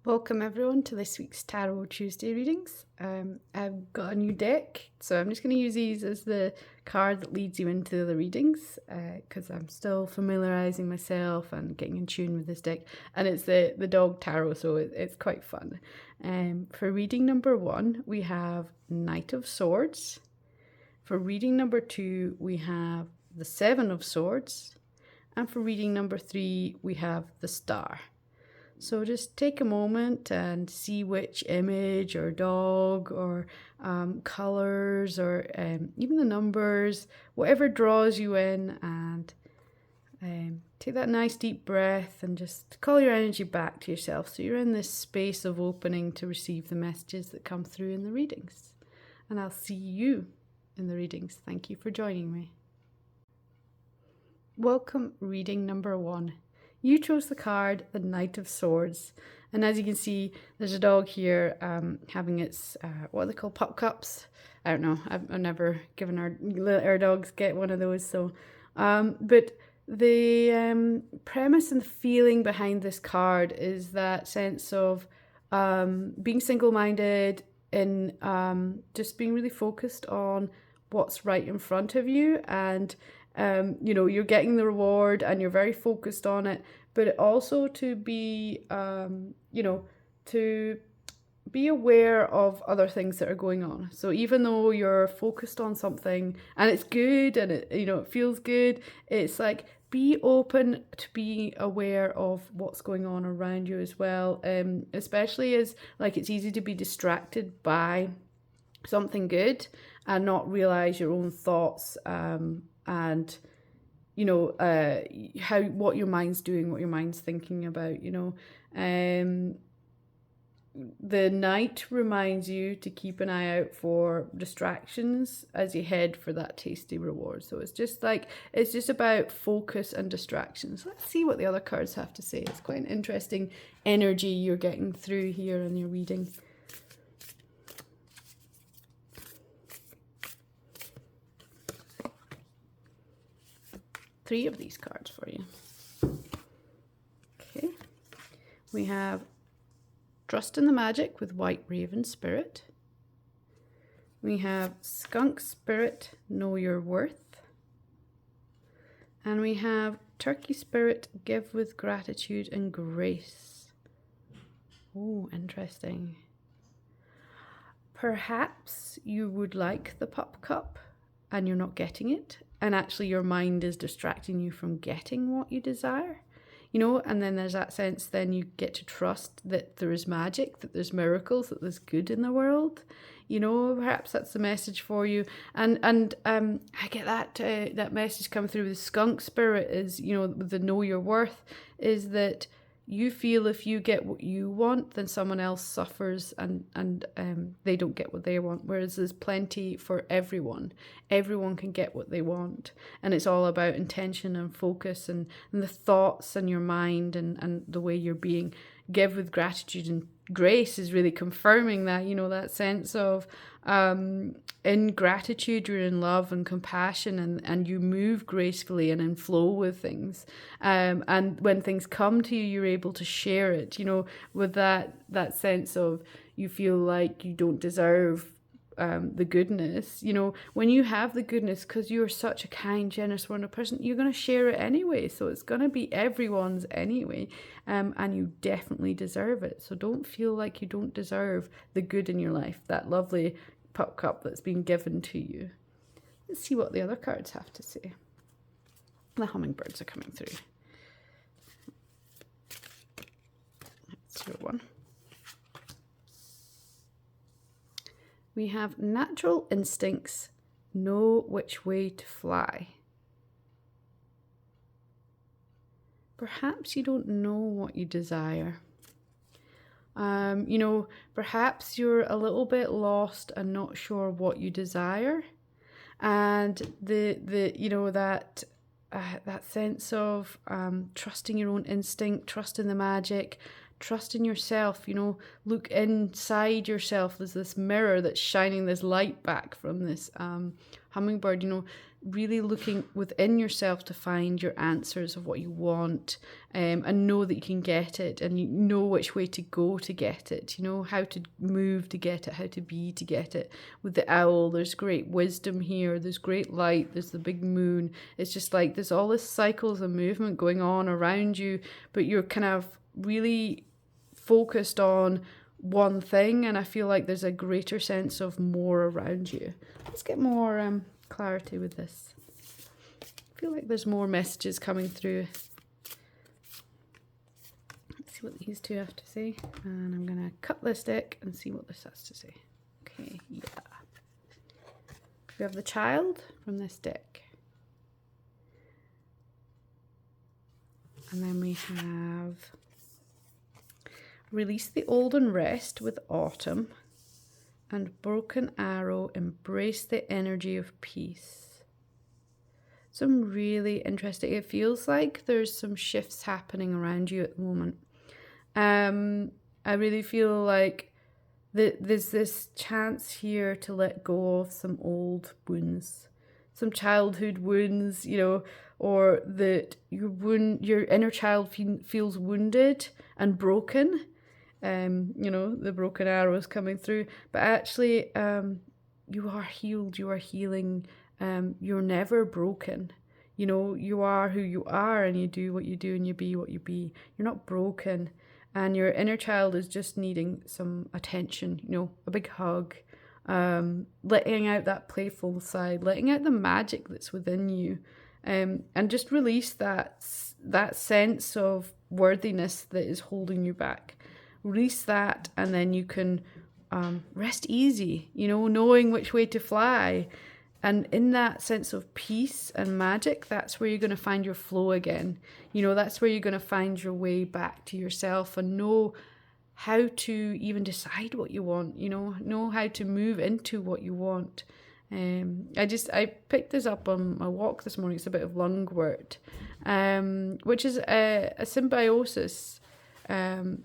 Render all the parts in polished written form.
Welcome everyone to this week's Tarot Tuesday readings. I've got a new deck, so I'm just going to use these as the card that leads you into the readings because I'm still familiarising myself and getting in tune with this deck. And it's the dog tarot, so it's quite fun. For reading number 1, we have Knight of Swords. For reading number 2, we have the Seven of Swords. And for reading number 3, we have the Star. So just take a moment and see which image or dog or colours or even the numbers, whatever draws you in, and take that nice deep breath and just call your energy back to yourself. So you're in this space of opening to receive the messages that come through in the readings. And I'll see you in the readings. Thank you for joining me. Welcome, reading number 1. You chose the card, the Knight of Swords. And as you can see, there's a dog here having its, what are they called, pup cups? I don't know. I've never given our dogs get one of those. So, but the premise and the feeling behind this card is that sense of being single-minded and just being really focused on what's right in front of you, and you're getting the reward and you're very focused on it, but also to be, to be aware of other things that are going on. So even though you're focused on something and it's good and it feels good, it's like be open to be aware of what's going on around you as well. Especially as it's easy to be distracted by something good and not realize your own thoughts and what your mind's doing, what your mind's thinking about. The Knight reminds you to keep an eye out for distractions as you head for that tasty reward. So it's just about focus and distractions. Let's see what the other cards have to say. It's quite an interesting energy you're getting through here in your reading. Three of these cards for you. Okay. We have Trust in the Magic with White Raven Spirit. We have Skunk Spirit, Know Your Worth. And we have Turkey Spirit, Give with Gratitude and Grace. Oh, interesting. Perhaps you would like the pup cup and you're not getting it, and actually your mind is distracting you from getting what you desire, and then there's that sense, then you get to trust that there is magic, that there's miracles, that there's good in the world. Perhaps that's the message for you. And I get that message come through with Skunk Spirit is, the Know Your Worth, is that you feel if you get what you want, then someone else suffers and they don't get what they want. Whereas there's plenty for everyone. Everyone can get what they want. And it's all about intention and focus and the thoughts and your mind and the way you're being. Give with gratitude and grace is really confirming that, that sense of in gratitude you're in love and compassion and you move gracefully and in flow with things, and when things come to you, you're able to share it, with that sense of you feel like you don't deserve the goodness. When you have the goodness, because you're such a kind, generous, wonderful person, you're going to share it anyway. So it's going to be everyone's anyway, and you definitely deserve it. So don't feel like you don't deserve the good in your life, that lovely pup cup that's been given to you. Let's see what the other cards have to say. The hummingbirds are coming through. That's your one. We have Natural Instincts, Know Which Way to Fly. Perhaps you don't know what you desire. Perhaps you're a little bit lost and not sure what you desire. And that sense of trusting your own instinct, trusting the magic, trust in yourself, look inside yourself. There's this mirror that's shining this light back from this hummingbird, really looking within yourself to find your answers of what you want, and know that you can get it, and you know which way to go to get it, how to move to get it, how to be to get it. With the owl, there's great wisdom here, there's great light, there's the big moon. It's just like there's all this cycles of movement going on around you, but you're kind of really focused on one thing, and I feel like there's a greater sense of more around you. Let's get more clarity with this. I feel like there's more messages coming through. Let's see what these two have to say, and I'm gonna cut this deck and see what this has to say. Okay, yeah. We have the Child from this deck, and then we have Release the Old and Rest with Autumn, and Broken Arrow, Embrace the Energy of Peace. Some really interesting, it feels like there's some shifts happening around you at the moment. I really feel like there's this chance here to let go of some old wounds, some childhood wounds, or that your inner child feels wounded and broken. The broken arrow is coming through, but actually you are healed, you are healing, you're never broken. You are who you are, and you do what you do, and you be what you be. You're not broken, and your inner child is just needing some attention, a big hug, letting out that playful side, letting out the magic that's within you, and just release that sense of worthiness that is holding you back. Release that, and then you can rest easy, knowing which way to fly. And in that sense of peace and magic, that's where you're going to find your flow again. That's where you're going to find your way back to yourself, and know how to even decide what you want, know how to move into what you want. I picked this up on my walk this morning. It's a bit of lungwort, which is a symbiosis.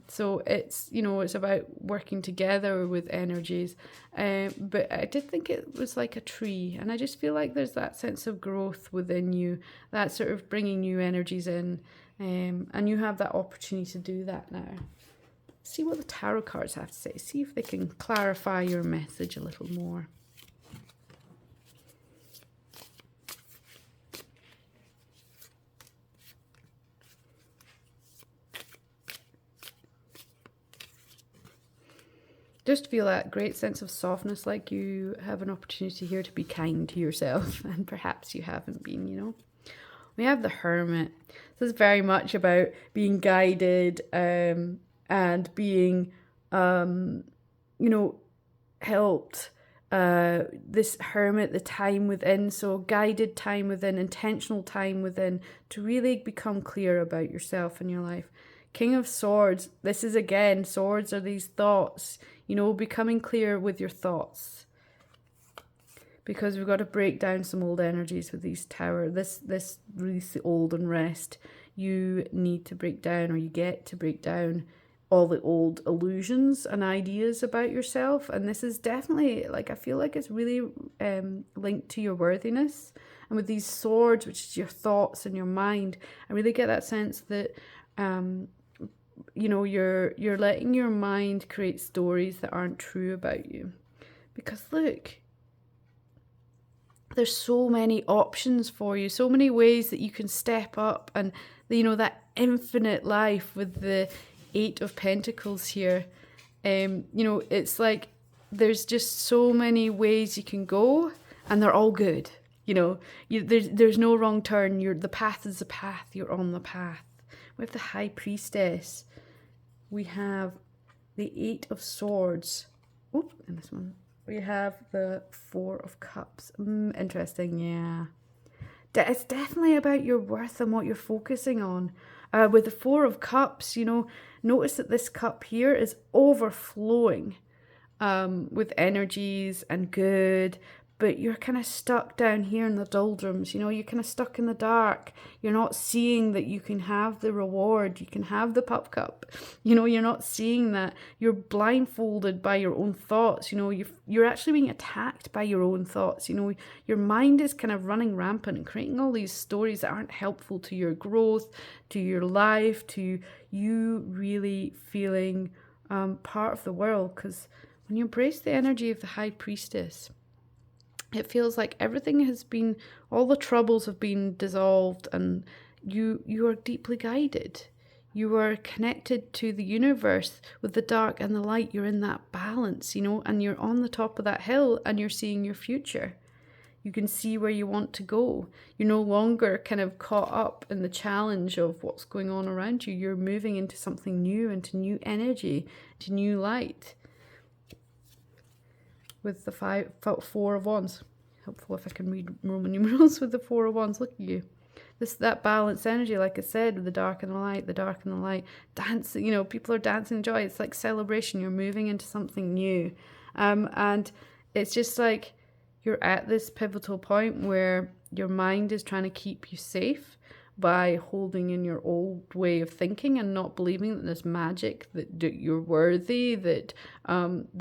So it's about working together with energies. But I did think it was like a tree, and I just feel like there's that sense of growth within you, that sort of bringing new energies in, and you have that opportunity to do that now. See what the tarot cards have to say. See if they can clarify your message a little more. Just feel that great sense of softness, like you have an opportunity here to be kind to yourself, and perhaps you haven't been, We have the Hermit. This is very much about being guided and being, helped. This Hermit, the time within, so guided time within, intentional time within, to really become clear about yourself and your life. King of Swords, this is again, swords are these thoughts, becoming clear with your thoughts. Because we've got to break down some old energies with these tower. This release the old and rest. You need to break down, or you get to break down all the old illusions and ideas about yourself. And this is definitely, I feel like it's really linked to your worthiness. And with these swords, which is your thoughts and your mind, I really get that sense that you're letting your mind create stories that aren't true about you. Because look, there's so many options for you, so many ways that you can step up, and that infinite life with the 8 of Pentacles here. It's like there's just so many ways you can go, and they're all good. There's no wrong turn. The path is the path. You're on the path. We have the High Priestess. We have the 8 of Swords. Oh, and this one. We have the 4 of Cups. Interesting, yeah. It's definitely about your worth and what you're focusing on. With the 4 of Cups, notice that this cup here is overflowing with energies and good, but you're kind of stuck down here in the doldrums, you know, you're kind of stuck in the dark. You're not seeing that you can have the reward, you can have the pup cup. You know, you're not seeing that. You're blindfolded by your own thoughts, you know, you're actually being attacked by your own thoughts. You know, your mind is kind of running rampant and creating all these stories that aren't helpful to your growth, to your life, to you really feeling part of the world. Because when you embrace the energy of the High Priestess, it feels like everything has been, all the troubles have been dissolved, and you are deeply guided. You are connected to the universe with the dark and the light. You're in that balance, you know, and you're on the top of that hill and you're seeing your future. You can see where you want to go. You're no longer kind of caught up in the challenge of what's going on around you. You're moving into something new, into new energy, to new light. With the Four of Wands. Helpful if I can read Roman numerals with the Four of Wands. Look at you. That balanced energy, like I said, with the dark and the light, the dark and the light. Dancing, you know, people are dancing joy. It's like celebration. You're moving into something new. And it's just like you're at this pivotal point where your mind is trying to keep you safe by holding in your old way of thinking and not believing that there's magic, that you're worthy, that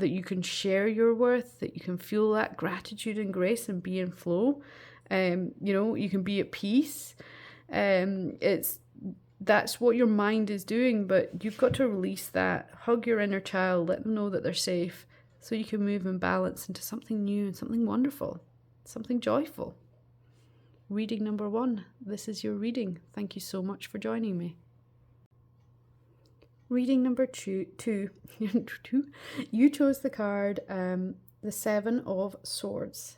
you can share your worth, that you can feel that gratitude and grace and be in flow. You know, you can be at peace. That's what your mind is doing, but you've got to release that. Hug your inner child, let them know that they're safe, so you can move in balance into something new and something wonderful, something joyful. Reading number 1. This is your reading. Thank you so much for joining me. Reading number 2. You chose the card, the Seven of Swords.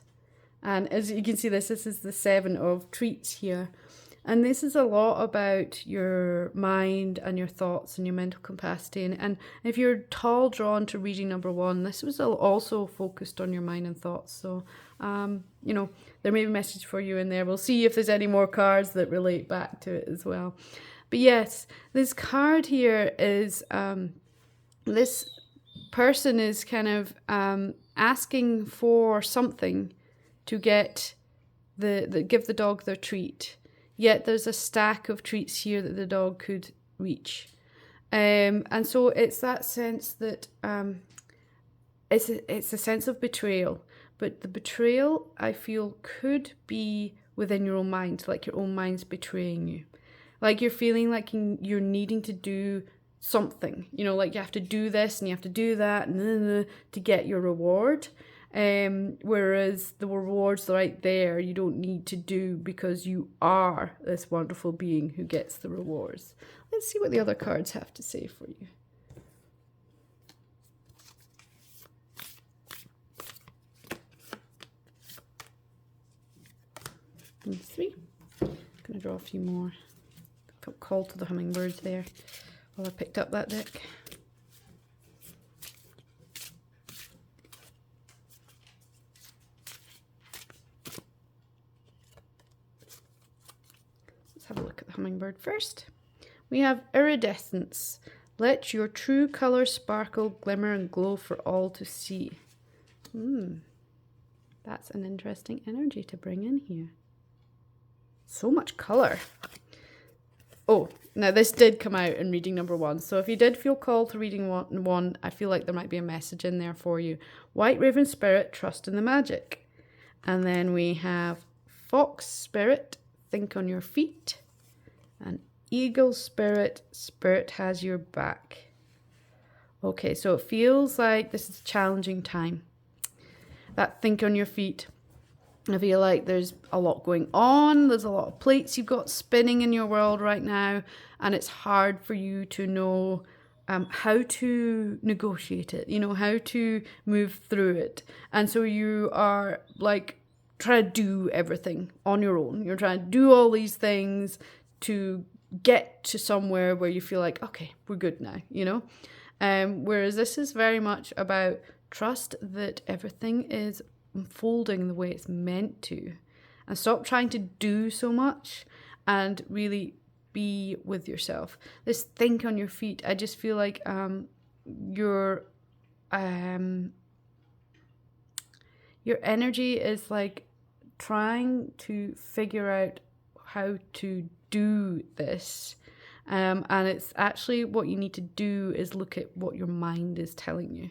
And as you can see, this is the 7 of treats here. And this is a lot about your mind and your thoughts and your mental capacity. And if you're tall drawn to reading number 1, this was also focused on your mind and thoughts. So, you know, there may be a message for you in there. We'll see if there's any more cards that relate back to it as well. But yes, this card here is, this person is kind of asking for something to get give the dog their treat. Yet there's a stack of treats here that the dog could reach. And so it's that sense that it's a sense of betrayal. But the betrayal, I feel, could be within your own mind, like your own mind's betraying you. Like you're feeling like you're needing to do something. You know, like you have to do this and you have to do that to get your reward. Whereas the rewards right there, you don't need to do because you are this wonderful being who gets the rewards. Let's see what the other cards have to say for you. And 3. I'm going to draw a few more. Call to the hummingbirds there while I picked up that deck. Have a look at the hummingbird first. We have iridescence. Let your true colour sparkle, glimmer and glow for all to see. That's an interesting energy to bring in here. So much colour. Oh, now this did come out in reading number 1. So if you did feel called to reading one, I feel like there might be a message in there for you. White Raven Spirit, trust in the magic. And then we have Fox Spirit, think on your feet. And Eagle Spirit, spirit has your back. Okay, so it feels like this is a challenging time. That think on your feet. I feel like there's a lot going on. There's a lot of plates you've got spinning in your world right now. And it's hard for you to know how to negotiate it, you know, how to move through it. And so you are like trying to do everything on your own. You're trying to do all these things to get to somewhere where you feel like, okay, we're good now, you know? Whereas this is very much about trust that everything is unfolding the way it's meant to. And stop trying to do so much and really be with yourself. This think on your feet, I just feel like you're Your energy is like trying to figure out how to do this. And it's actually what you need to do is look at what your mind is telling you.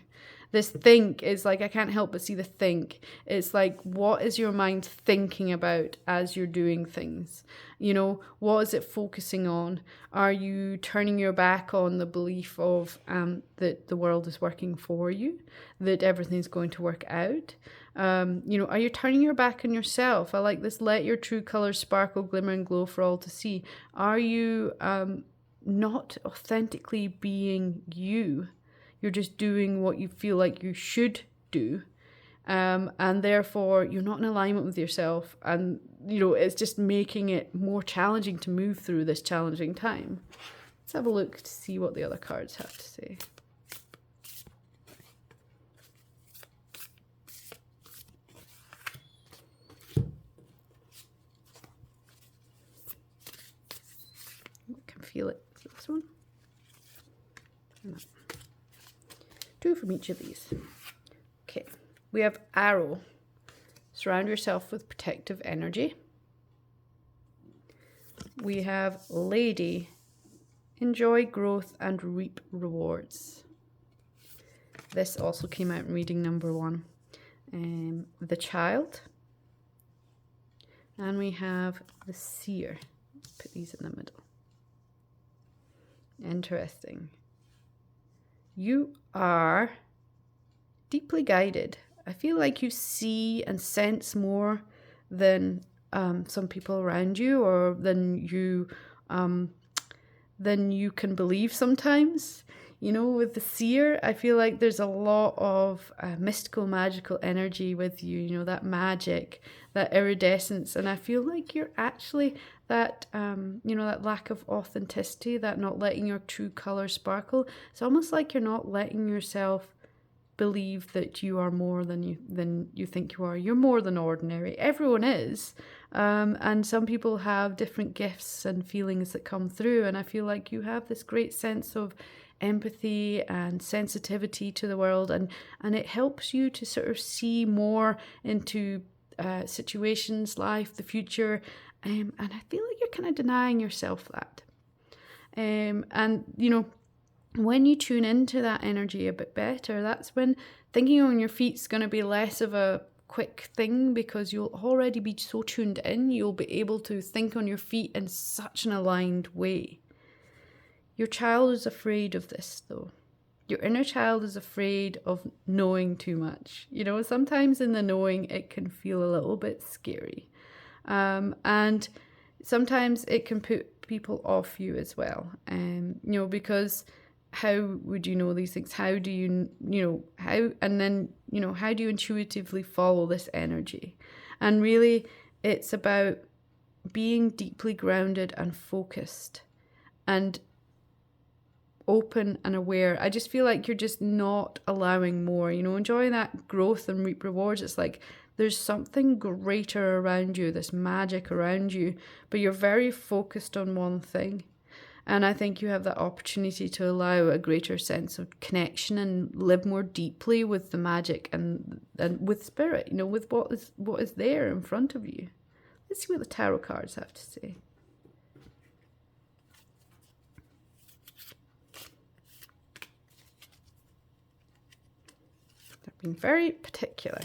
This think is like, I can't help but see the think. It's like, what is your mind thinking about as you're doing things? You know, what is it focusing on? Are you turning your back on the belief of that the world is working for you, that everything's going to work out? You know, are you turning your back on yourself? I like this, let your true colours sparkle, glimmer and glow for all to see. Are you not authentically being you? You're just doing what you feel like you should do. And therefore you're not in alignment with yourself. And, you know, it's just making it more challenging to move through this challenging time. Let's have a look to see what the other cards have to say. I can feel it. Is it this one? No. 2 from each of these. Okay, we have arrow. Surround yourself with protective energy. We have lady. Enjoy growth and reap rewards. This also came out in reading number 1. The child. And we have the seer. Put these in the middle. Interesting. You are deeply guided. I feel like you see and sense more than some people around you, or than you can believe sometimes. You know, with the seer, I feel like there's a lot of mystical, magical energy with you, you know, that magic, that iridescence. And I feel like you're actually that, you know, that lack of authenticity, that not letting your true colour sparkle. It's almost like you're not letting yourself believe that you are more than you think you are. You're more than ordinary. Everyone is. And some people have different gifts and feelings that come through. And I feel like you have this great sense of empathy and sensitivity to the world, and it helps you to sort of see more into situations, life, the future, and I feel like you're kind of denying yourself that. And you know, when you tune into that energy a bit better, that's when thinking on your feet is going to be less of a quick thing, because you'll already be so tuned in. You'll be able to think on your feet in such an aligned way. Your child is afraid of this, though. Your inner child is afraid of knowing too much. You know, sometimes in the knowing, it can feel a little bit scary. And sometimes it can put people off you as well. You know, because how would you know these things? How do you know, how, and then, you know, how do you intuitively follow this energy? And really, it's about being deeply grounded and focused and open and aware. I just feel like you're just not allowing more, you know, enjoying that growth and reap rewards. It's like there's something greater around you, this magic around you, but you're very focused on one thing. And I think you have that opportunity to allow a greater sense of connection and live more deeply with the magic and with spirit, you know, with what is there in front of you. Let's see what the tarot cards have to say. They've been very particular.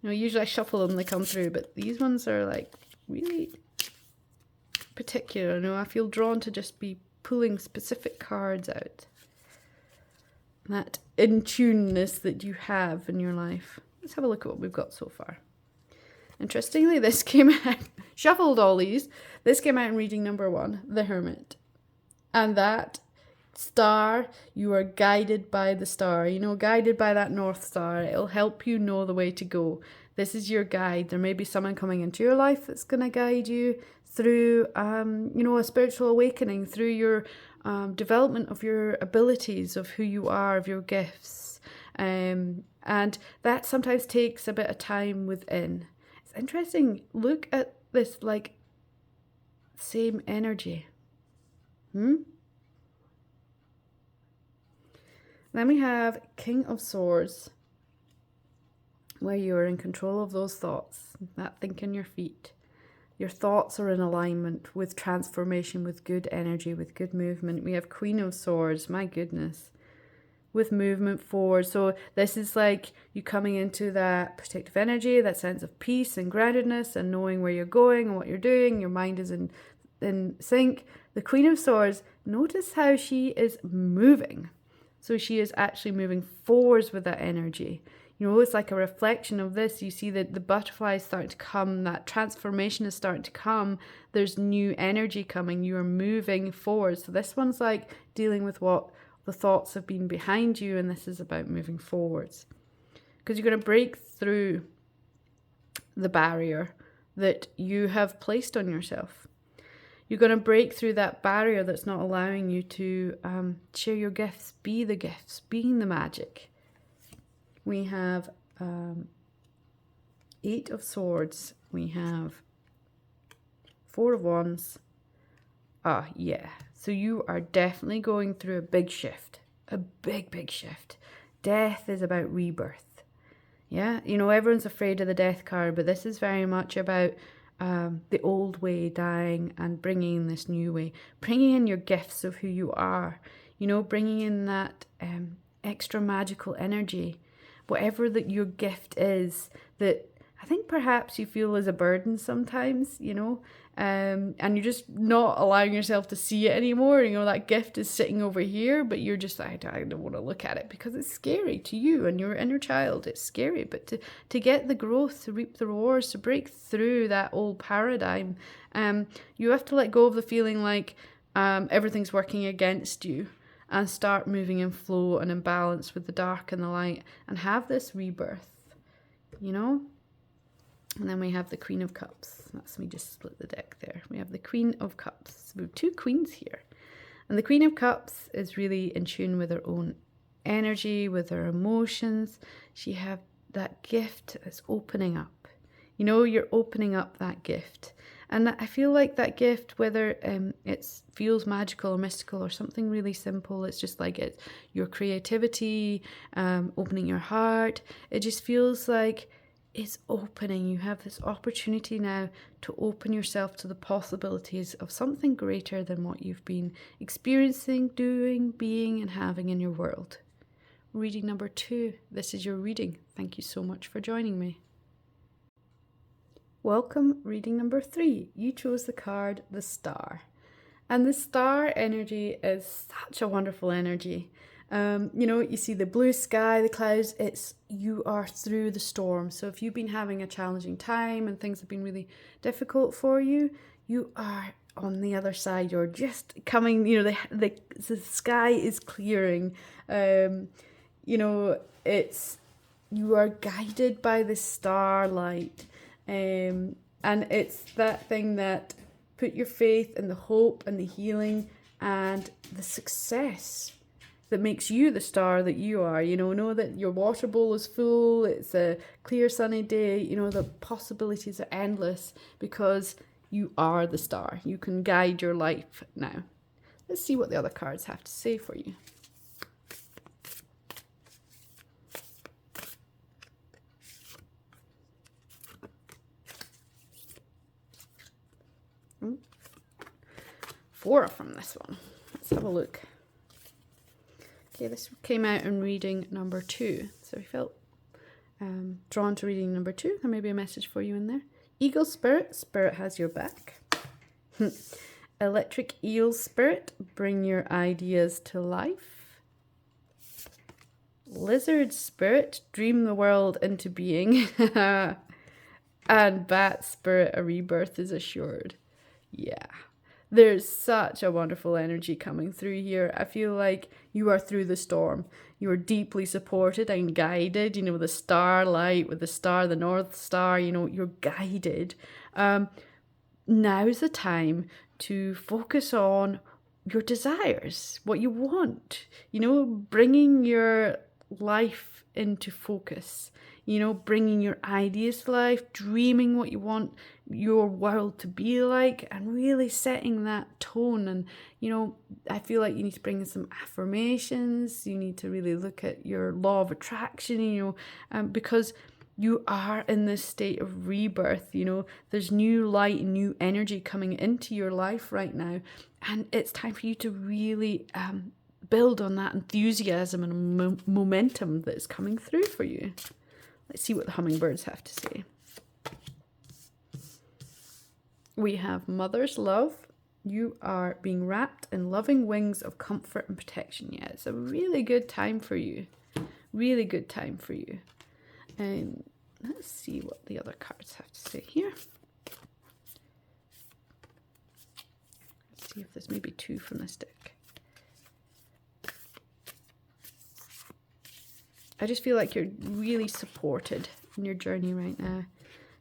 You know, usually I shuffle them, they come through, but these ones are like really particular. You know, I feel drawn to just be pulling specific cards out. That in-tuneness that you have in your life. Let's have a look at what we've got so far. Interestingly, this came out, shuffled all these, this came out in reading number 1, the Hermit. And that star, you are guided by the star, you know, guided by that North Star. It'll help you know the way to go. This is your guide. There may be someone coming into your life that's going to guide you through, you know, a spiritual awakening, through your development of your abilities, of who you are, of your gifts. And that sometimes takes a bit of time within. It's interesting. Look at this, like, same energy. Then we have King of Swords. where you are in control of those thoughts, that think in your feet. Your thoughts are in alignment with transformation, with good energy, with good movement. We have Queen of Swords, my goodness, with movement forward. So this is like you coming into that protective energy, that sense of peace and groundedness and knowing where you're going and what you're doing. Your mind is in sync. The Queen of Swords, notice how she is moving. So she is actually moving forwards with that energy. You know, it's like a reflection of this. You see that the butterfly is starting to come, that transformation is starting to come. There's new energy coming. You are moving forward. So this one's like dealing with what the thoughts have been behind you, and this is about moving forwards. Because you're going to break through the barrier that you have placed on yourself. You're going to break through that barrier that's not allowing you to share your gifts, be the gifts, being the magic. We have 8 of Swords. We have 4 of Wands. Yeah. So you are definitely going through a big shift. A big shift. Death is about rebirth. Yeah. You know, everyone's afraid of the death card, but this is very much about the old way dying and bringing in this new way. Bringing in your gifts of who you are. You know, bringing in that extra magical energy. Whatever that your gift is that I think perhaps you feel is a burden sometimes, you know, and you're just not allowing yourself to see it anymore. You know, that gift is sitting over here, but you're just like, I don't want to look at it because it's scary to you and your inner child. It's scary, but to get the growth, to reap the rewards, to break through that old paradigm, you have to let go of the feeling like everything's working against you. And start moving in flow and in balance with the dark and the light and have this rebirth, you know? And then we have the Queen of Cups. That's me just split the deck there. We have the Queen of Cups. We have 2 queens here. And the Queen of Cups is really in tune with her own energy, with her emotions. She have that gift that's opening up. You know, you're opening up that gift. And I feel like that gift, whether it feels magical or mystical or something really simple, it's just like it's your creativity, opening your heart. It just feels like it's opening. You have this opportunity now to open yourself to the possibilities of something greater than what you've been experiencing, doing, being, and having in your world. Reading number 2. This is your reading. Thank you so much for joining me. Welcome, reading number 3. You chose the card, the Star. And the Star energy is such a wonderful energy. You know, you see the blue sky, the clouds, you are through the storm. So if you've been having a challenging time and things have been really difficult for you, you are on the other side. You're just coming, you know, the sky is clearing. You know, you are guided by the starlight. And it's that thing that put your faith in the hope and the healing and the success that makes you the star that you are. You know that your water bowl is full, it's a clear sunny day, you know, the possibilities are endless because you are the star. You can guide your life now. Let's see what the other cards have to say for you. Four from this one. Let's have a look. Okay, this came out in reading number 2. So if you felt drawn to reading number 2, there may be a message for you in there. Eagle Spirit, Spirit has your back. Electric Eel Spirit, bring your ideas to life. Lizard Spirit, dream the world into being. And Bat Spirit, a rebirth is assured. Yeah. There's such a wonderful energy coming through here. I feel like you are through the storm. You are deeply supported and guided, you know, with the starlight, with the star, the North Star, you know, you're guided. Now's the time to focus on your desires, what you want, you know, bringing your life into focus, you know, bringing your ideas to life, dreaming what you want your world to be like, and really setting that tone. And, you know, I feel like you need to bring in some affirmations. You need to really look at your law of attraction, you know, because you are in this state of rebirth. There's new light and new energy coming into your life right now. And it's time for you to really build on that enthusiasm and momentum that's coming through for you. Let's see what the hummingbirds have to say. We have mother's love. You are being wrapped in loving wings of comfort and protection. Yeah, it's a really good time for you. Really good time for you. And let's see what the other cards have to say here. Let's see if there's maybe 2 from this deck. I just feel like you're really supported in your journey right now.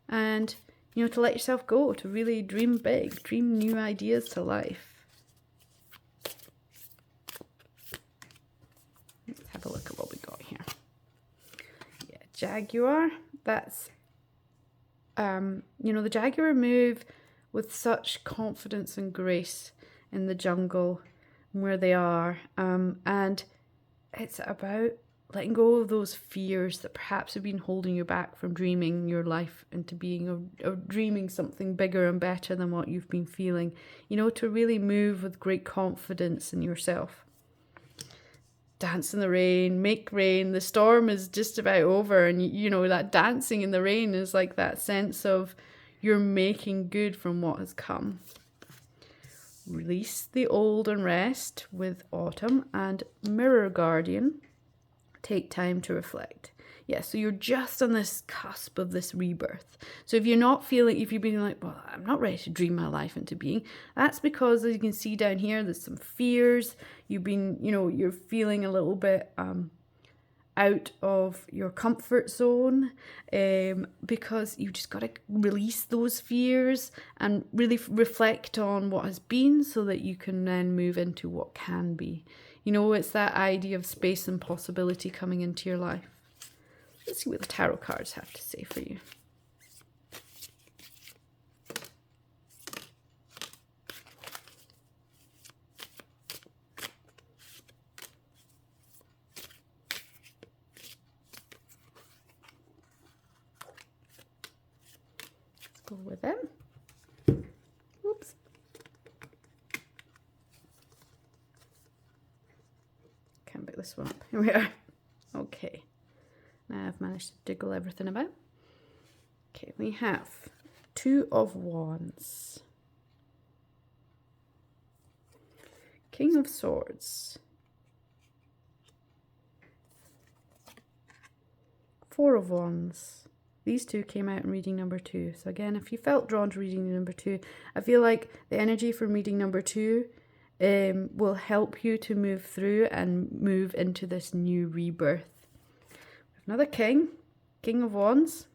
And, to let yourself go, to really dream big, dream new ideas to life. Let's have a look at what we got here. Yeah, Jaguar. That's, the Jaguar move with such confidence and grace in the jungle and where they are. And it's about letting go of those fears that perhaps have been holding you back from dreaming your life into being or dreaming something bigger and better than what you've been feeling. To really move with great confidence in yourself. Dance in the rain, make rain. The storm is just about over, and that dancing in the rain is like that sense of you're making good from what has come. Release the old and rest with autumn and mirror guardian. Take time to reflect. Yeah, so you're just on this cusp of this rebirth. So if you've been like, well, I'm not ready to dream my life into being, that's because, as you can see down here, there's some fears. You've been, you're feeling a little bit out of your comfort zone, because you've just got to release those fears and really reflect on what has been so that you can then move into what can be. It's that idea of space and possibility coming into your life. Let's see what the tarot cards have to say for you. Let's go with them. Oops. Can't pick this one up. Here we are. Okay. Now I've managed to jiggle everything about. Okay, we have 2 of Wands. King of Swords. 4 of Wands. These 2 came out in reading number 2. So again, if you felt drawn to reading number 2, I feel like the energy from reading number 2 will help you to move through and move into this new rebirth. Another king, King of Wands.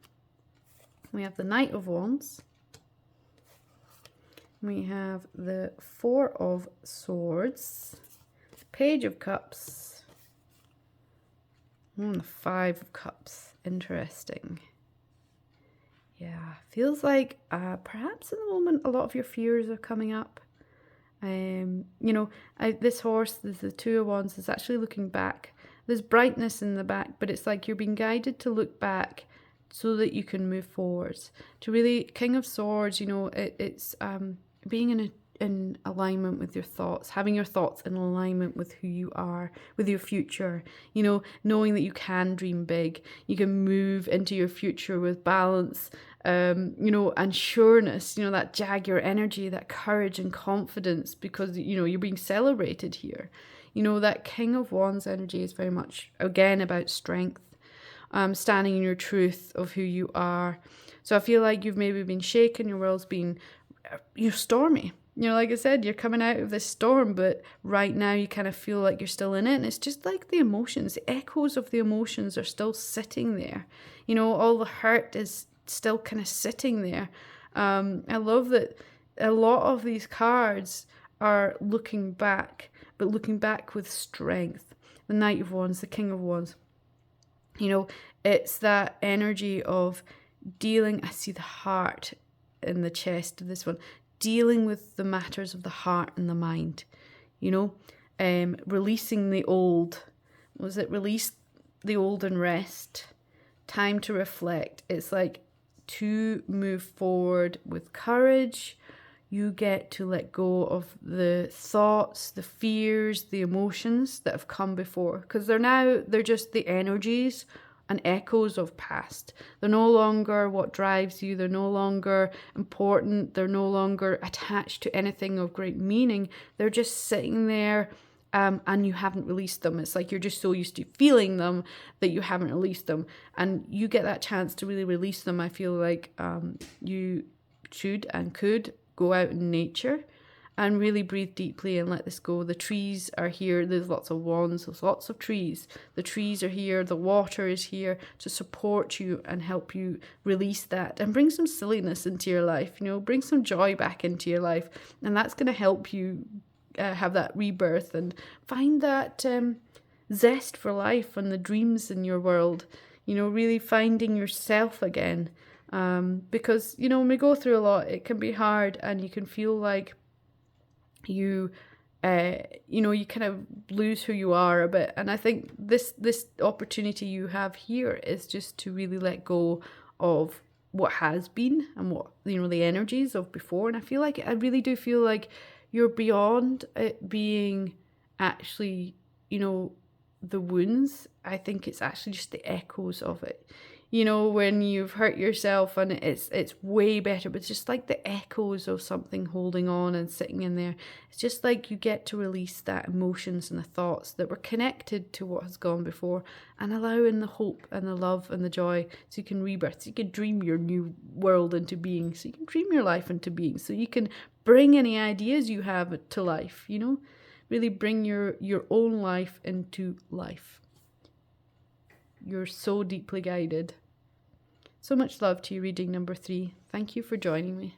We have the Knight of Wands. We have the 4 of Swords, Page of Cups, and the 5 of Cups. Interesting. Yeah, feels like perhaps in the moment a lot of your fears are coming up. This horse, the 2 of Wands, is actually looking back. There's brightness in the back, but it's like you're being guided to look back so that you can move forwards. To really, King of Swords, it's being in alignment with your thoughts, having your thoughts in alignment with who you are, with your future, knowing that you can dream big, you can move into your future with balance, and sureness, that Jaguar energy, that courage and confidence, because, you're being celebrated here. That King of Wands energy is very much, again, about strength, standing in your truth of who you are. So I feel like you've maybe been shaken, your world's been, stormy. Like I said, you're coming out of this storm, but right now you kind of feel like you're still in it. And it's just like the emotions, the echoes of the emotions are still sitting there. All the hurt is still kind of sitting there. I love that a lot of these cards are looking back, but looking back with strength. The Knight of Wands, the King of Wands. It's that energy of dealing, I see the heart in the chest of this one, dealing with the matters of the heart and the mind, releasing the old. Was it release the old and rest? time to reflect. It's like to move forward with courage. You get to let go of the thoughts, the fears, the emotions that have come before, because they're just the energies and echoes of past. They're no longer what drives you. They're no longer important. They're no longer attached to anything of great meaning. They're just sitting there, and you haven't released them. It's like you're just so used to feeling them that you haven't released them. And you get that chance to really release them. I feel like you should and could go out in nature and really breathe deeply and let this go. The trees are here. There's lots of wands. There's lots of trees. The trees are here. The water is here to support you and help you release that and bring some silliness into your life. Bring some joy back into your life. And that's going to help you have that rebirth and find that zest for life and the dreams in your world. Really finding yourself again. Because, when we go through a lot, it can be hard and you can feel like you kind of lose who you are a bit. And I think this opportunity you have here is just to really let go of what has been and what, the energies of before. And I really do feel like you're beyond it being actually, the wounds. I think it's actually just the echoes of it. When you've hurt yourself and it's way better, but it's just like the echoes of something holding on and sitting in there. It's just like you get to release that emotions and the thoughts that were connected to what has gone before and allow in the hope and the love and the joy so you can rebirth, so you can dream your new world into being, so you can dream your life into being, so you can bring any ideas you have to life, really bring your own life into life. You're so deeply guided. So much love to you, reading number 3. Thank you for joining me.